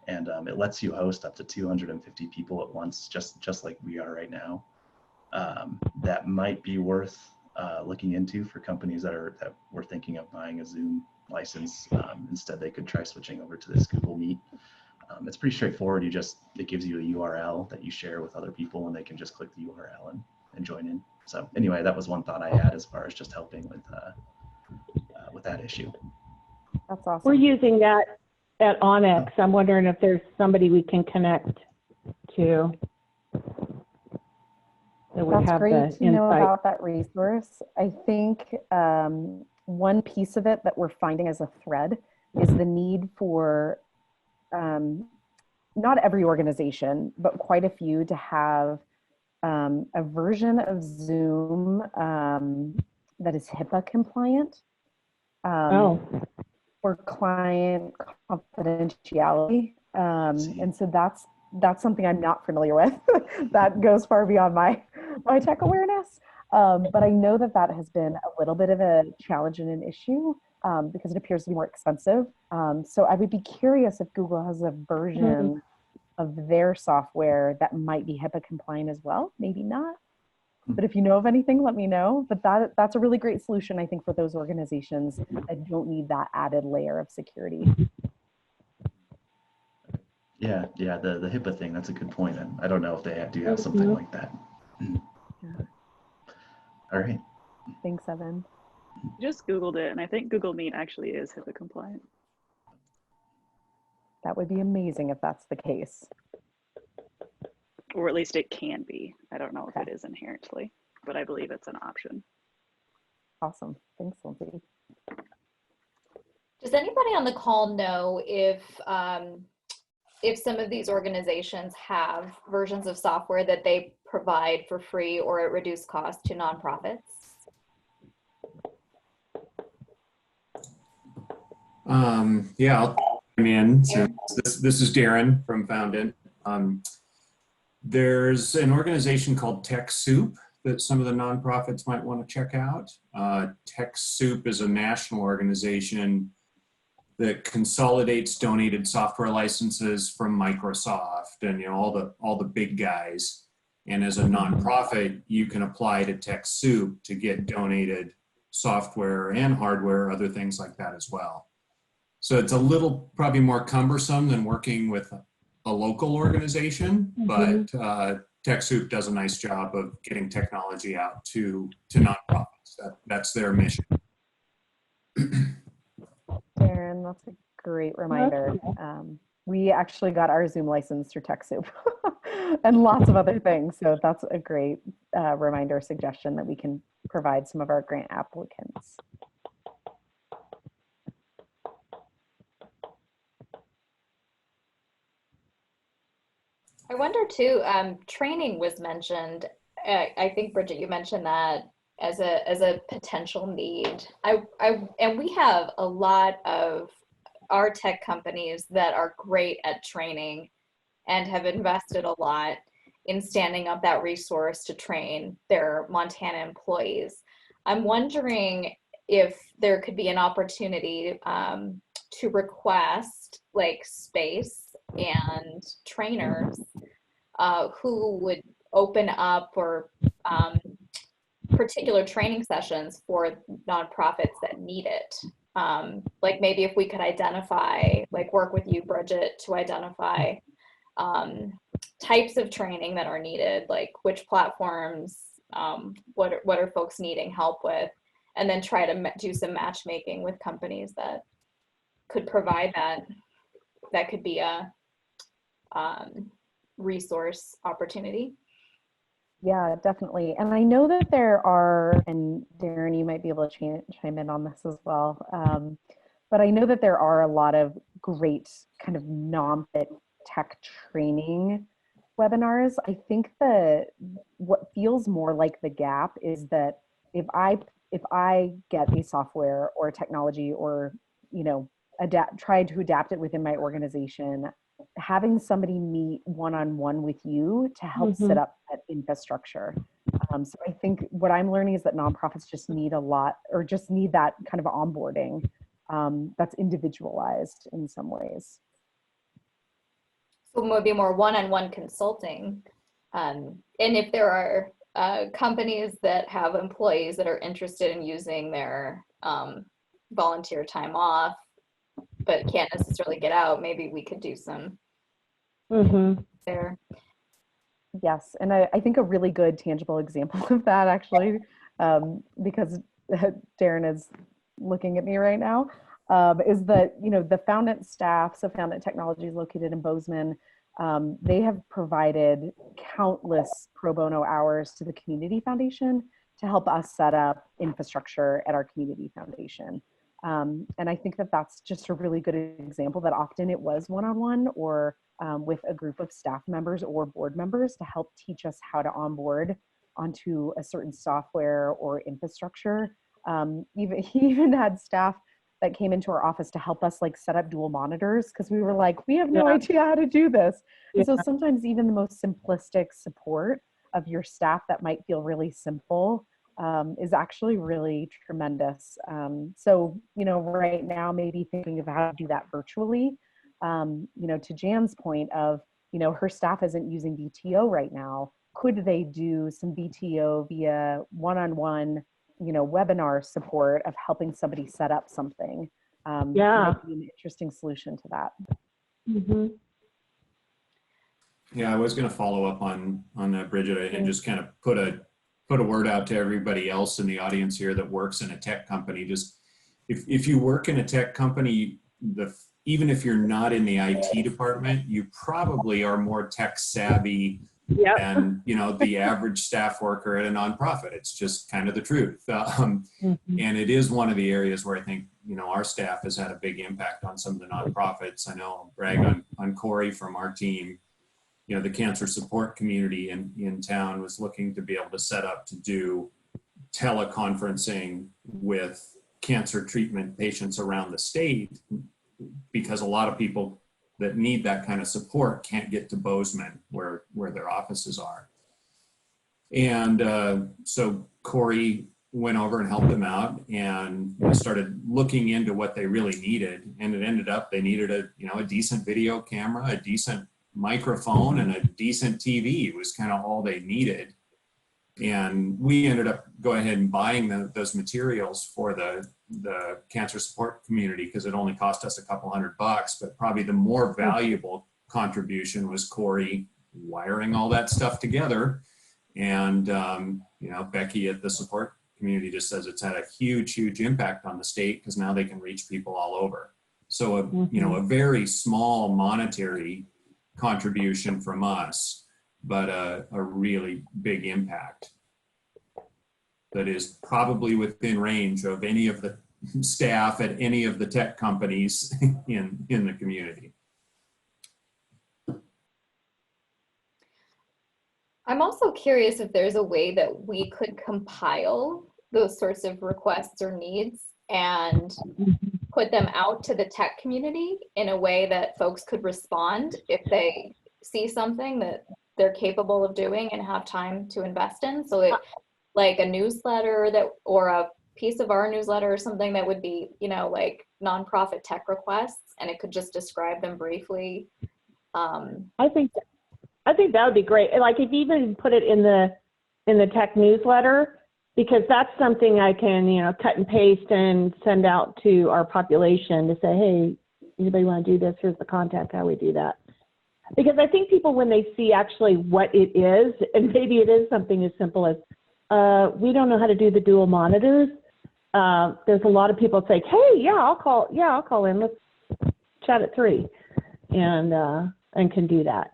And it lets you host up to 250 people at once, just like we are right now. That might be worth looking into for companies that were thinking of buying a Zoom license. Instead, they could try switching over to this Google Meet. It's pretty straightforward. It gives you a URL that you share with other people, and they can just click the URL and join in. So anyway, that was one thought I had as far as just helping with that issue. That's awesome. We're using that at Onyx. I'm wondering if there's somebody we can connect to. That would That's have great the to know insight. about that resource. I think one piece of it that we're finding as a thread is the need for not every organization, but quite a few to have a version of Zoom that is HIPAA compliant for client confidentiality. And so that's something I'm not familiar with. That goes far beyond my tech awareness. But I know that has been a little bit of a challenge and an issue because it appears to be more expensive. So I would be curious if Google has a version of their software that might be HIPAA compliant as well. Maybe not. But if you know of anything, let me know. But that's a really great solution, I think, for those organizations that don't need that added layer of security. Yeah, the HIPAA thing, that's a good point. And I don't know if they do have something like that. Yeah. All right. Thanks, Evan. Just Googled it, and I think Google Meet actually is HIPAA compliant. That would be amazing if that's the case. Or at least it can be. I don't know if it is inherently, but I believe it's an option. Awesome. Thanks, Lindsay. Does anybody on the call know if some of these organizations have versions of software that they provide for free or at reduced cost to nonprofits? Yeah, I'll chime in. So this is Darren from Foundant. There's an organization called TechSoup that some of the nonprofits might want to check out. TechSoup is a national organization that consolidates donated software licenses from Microsoft and all the big guys. And as a nonprofit, you can apply to TechSoup to get donated software and hardware, other things like that as well. So it's a little probably more cumbersome than working with a local organization, but TechSoup does a nice job of getting technology out to nonprofits. That's their mission. Darren, that's a great reminder. We actually got our Zoom license through TechSoup and lots of other things. So that's a great reminder suggestion that we can provide some of our grant applicants. I wonder too, training was mentioned. I think Bridget, you mentioned that as a potential need. And we have a lot of our tech companies that are great at training and have invested a lot in standing up that resource to train their Montana employees. I'm wondering if there could be an opportunity to request like space and trainers who would open up or particular training sessions for nonprofits that need it. Like maybe if we could identify, like work with you, Bridget, to identify types of training that are needed, like which platforms, what are folks needing help with, and then try to do some matchmaking with companies that could provide that. That could be a resource opportunity. Yeah, definitely. And I know that there are, and Darren, you might be able to chime in on this as well, but I know that there are a lot of great kind of non-profit tech training webinars. I think that what feels more like the gap is that if I get a software or a technology or, try to adapt it within my organization, having somebody meet one-on-one with you to help set up that infrastructure. So I think what I'm learning is that nonprofits just need a lot, or just need that kind of onboarding that's individualized in some ways. So maybe more one-on-one consulting. And if there are companies that have employees that are interested in using their volunteer time off, but can't necessarily get out, maybe we could do some Mm-hmm. there. Yes, and I think a really good tangible example of that actually, because Darren is looking at me right now, is that, you know, the Foundant staff, so Foundant Technology is located in Bozeman, they have provided countless pro bono hours to the Community Foundation to help us set up infrastructure at our Community Foundation. And I think that that's just a really good example that often it was one-on-one or with a group of staff members or board members to help teach us how to onboard onto a certain software or infrastructure. He even had staff that came into our office to help us like set up dual monitors because we were like, we have no idea how to do this. And so sometimes even the most simplistic support of your staff that might feel really simple is actually really tremendous. So, you know, right now, maybe thinking of how to do that virtually, you know, to Jan's point of, you know, her staff isn't using BTO right now. Could they do some BTO via one-on-one, you know, webinar support of helping somebody set up something? Might be an interesting solution to that. Mm-hmm. Yeah, I was going to follow up on Bridget, and just kind of put a word out to everybody else in the audience here that works in a tech company. Just if you work in a tech company, even if you're not in the IT department, you probably are more tech savvy than, you know, the average staff worker at a nonprofit. It's just kind of the truth. And it is one of the areas where I think, you know, our staff has had a big impact on some of the nonprofits. I know I'll brag on Corey from our team. You know, the cancer support community in town was looking to be able to set up to do teleconferencing with cancer treatment patients around the state, because a lot of people that need that kind of support can't get to Bozeman where their offices are. And so Corey went over and helped them out and started looking into what they really needed. And it ended up they needed a decent video camera, a decent microphone, and a decent TV. It was kind of all they needed. And we ended up going ahead and buying those materials for the cancer support community because it only cost us a couple $100, but probably the more valuable contribution was Corey wiring all that stuff together. And, you know, Becky at the support community just says it's had a huge, huge impact on the state because now they can reach people all over. So, you know, a very small monetary contribution from us, but a really big impact that is probably within range of any of the staff at any of the tech companies in the community. I'm also curious if there's a way that we could compile those sorts of requests or needs and put them out to the tech community in a way that folks could respond if they see something that they're capable of doing and have time to invest in. So it, like a newsletter that, or a piece of our newsletter or something that would be, you know, like nonprofit tech requests, and it could just describe them briefly. I think that would be great. Like if you even put it in the tech newsletter, because that's something I can, you know, cut and paste and send out to our population to say, hey, anybody want to do this? Here's the contact, how we do that. Because I think people, when they see actually what it is, and maybe it is something as simple as, we don't know how to do the dual monitors. There's a lot of people say, hey, I'll call in. Let's chat at 3 and can do that.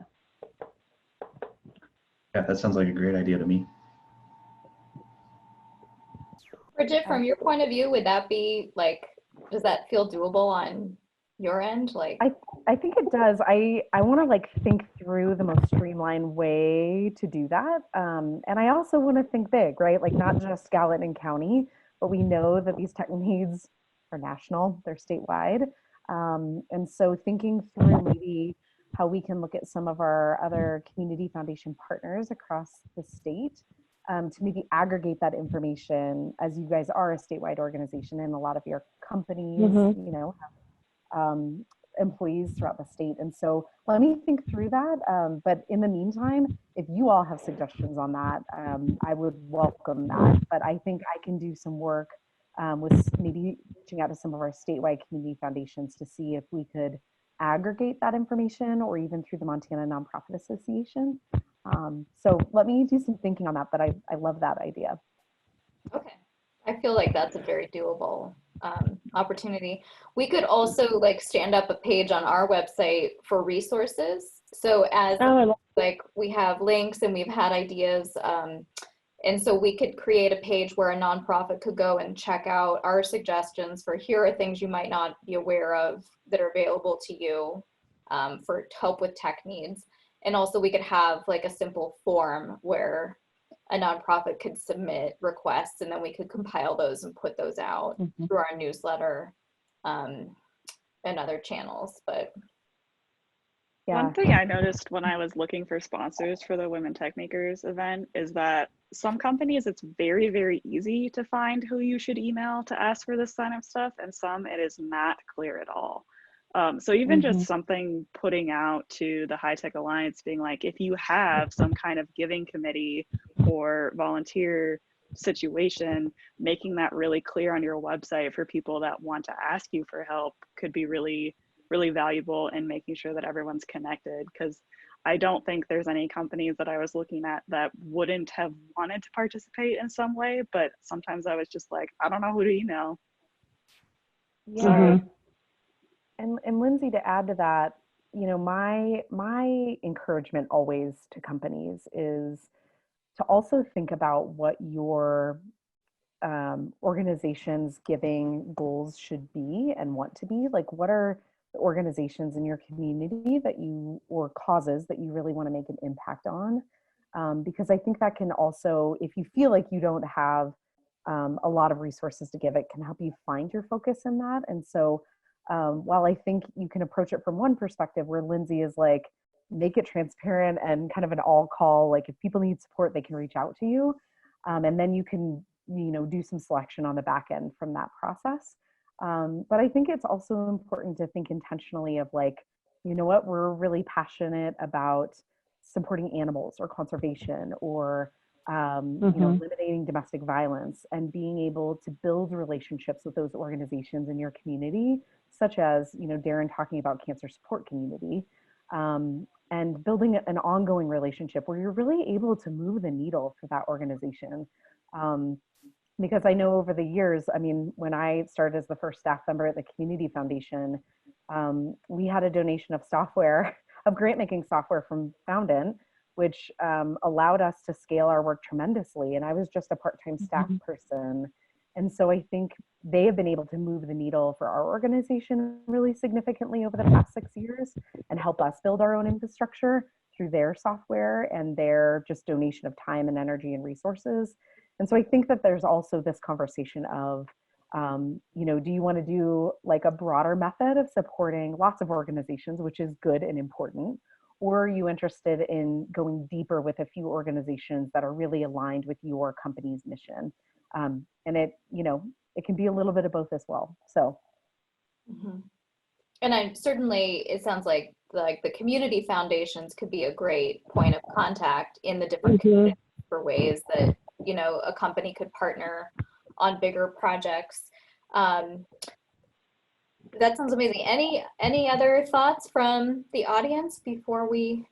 Yeah, that sounds like a great idea to me. Bridget, from your point of view, would that be like, does that feel doable on your end? Like, I think it does. I want to like think through the most streamlined way to do that. And I also want to think big, right? Like not just Gallatin County, but we know that these tech needs are national, they're statewide. And so thinking through maybe how we can look at some of our other community foundation partners across the state to maybe aggregate that information, as you guys are a statewide organization and a lot of your companies, you know, have employees throughout the state. And so let me think through that. But in the meantime, if you all have suggestions on that, I would welcome that. But I think I can do some work with maybe reaching out to some of our statewide community foundations to see if we could aggregate that information, or even through the Montana Nonprofit Association. So let me do some thinking on that, but I love that idea. Okay. I feel like that's a very doable opportunity. We could also like stand up a page on our website for resources. So as like we have links and we've had ideas, and so we could create a page where a nonprofit could go and check out our suggestions for here are things you might not be aware of that are available to you for help with tech needs. And also we could have like a simple form where a nonprofit could submit requests, and then we could compile those and put those out through our newsletter and other channels. But yeah. One thing I noticed when I was looking for sponsors for the Women Tech Makers event is that some companies, it's very, very easy to find who you should email to ask for this kind of stuff, and some it is not clear at all. So even just something putting out to the High Tech Alliance being like, if you have some kind of giving committee or volunteer situation, making that really clear on your website for people that want to ask you for help could be really, really valuable in making sure that everyone's connected. Because I don't think there's any companies that I was looking at that wouldn't have wanted to participate in some way, but sometimes I was just like, I don't know who to email. Yeah. And Lindsay, to add to that, you know, my encouragement always to companies is to also think about what your organization's giving goals should be and want to be. Like, what are the organizations in your community that you, or causes that you really want to make an impact on? Because I think that can also, if you feel like you don't have a lot of resources to give, it can help you find your focus in that. And so while I think you can approach it from one perspective where Lindsay is like, make it transparent and kind of an all call, like if people need support, they can reach out to you. And then you can, you know, do some selection on the back end from that process. But I think it's also important to think intentionally of like, you know what, we're really passionate about supporting animals or conservation or you know, eliminating domestic violence, and being able to build relationships with those organizations in your community, such as, you know, Darren talking about cancer support community, and building an ongoing relationship where you're really able to move the needle for that organization. Because I know over the years, I mean, when I started as the first staff member at the Community Foundation, we had a donation of software, of grant making software from Foundant, which allowed us to scale our work tremendously. And I was just a part-time staff person. And so I think they have been able to move the needle for our organization really significantly over the past 6 years and help us build our own infrastructure through their software and their just donation of time and energy and resources. And so I think that there's also this conversation of, you know, do you want to do like a broader method of supporting lots of organizations, which is good and important? Or are you interested in going deeper with a few organizations that are really aligned with your company's mission? And it, you know, it can be a little bit of both as well. So. And I'm certainly, it sounds like the community foundations could be a great point of contact in the different communities for ways that, you know, a company could partner on bigger projects. That sounds amazing. Any other thoughts from the audience before we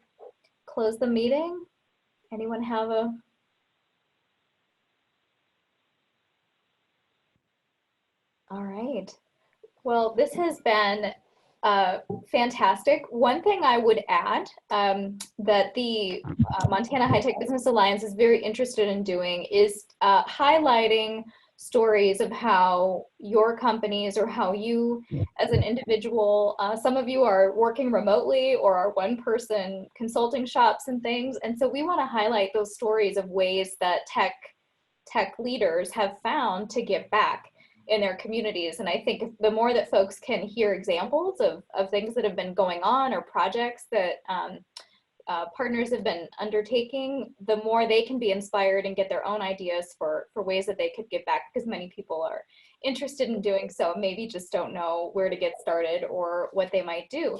close the meeting? Anyone have a? All right. Well, this has been fantastic. One thing I would add that the Montana High Tech Business Alliance is very interested in doing is highlighting stories of how your companies or how you as an individual, some of you are working remotely or are one-person consulting shops and things. And so we want to highlight those stories of ways that tech leaders have found to give back in their communities. And I think the more that folks can hear examples of things that have been going on or projects that partners have been undertaking, the more they can be inspired and get their own ideas for ways that they could give back, because many people are interested in doing so, maybe just don't know where to get started or what they might do.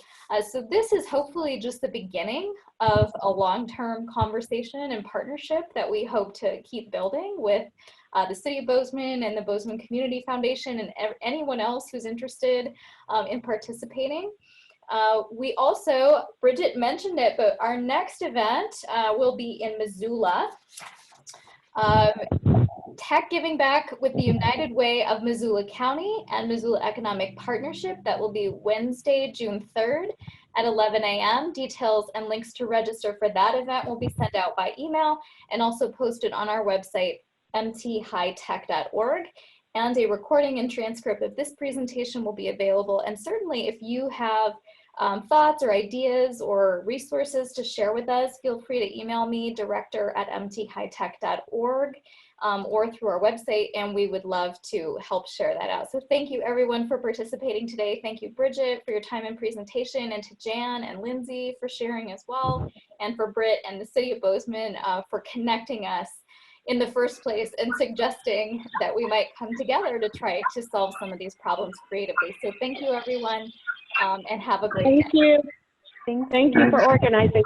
So this is hopefully just the beginning of a long-term conversation and partnership that we hope to keep building with the City of Bozeman and the Bozeman Community Foundation and anyone else who's interested in participating. We also, Bridget mentioned it, but our next event will be in Missoula. Tech Giving Back with the United Way of Missoula County and Missoula Economic Partnership. That will be Wednesday, June 3rd at 11 a.m. Details and links to register for that event will be sent out by email and also posted on our website, mthightek.org. And a recording and transcript of this presentation will be available. And certainly if you have thoughts or ideas or resources to share with us, feel free to email me, director@mthightek.org, or through our website, and we would love to help share that out. So thank you everyone for participating today. Thank you, Bridget, for your time and presentation, and to Jan and Lindsay for sharing as well, and for Britt and the City of Bozeman for connecting us in the first place and suggesting that we might come together to try to solve some of these problems creatively. So thank you everyone, and have a great day. Thank you. Thank you for organizing.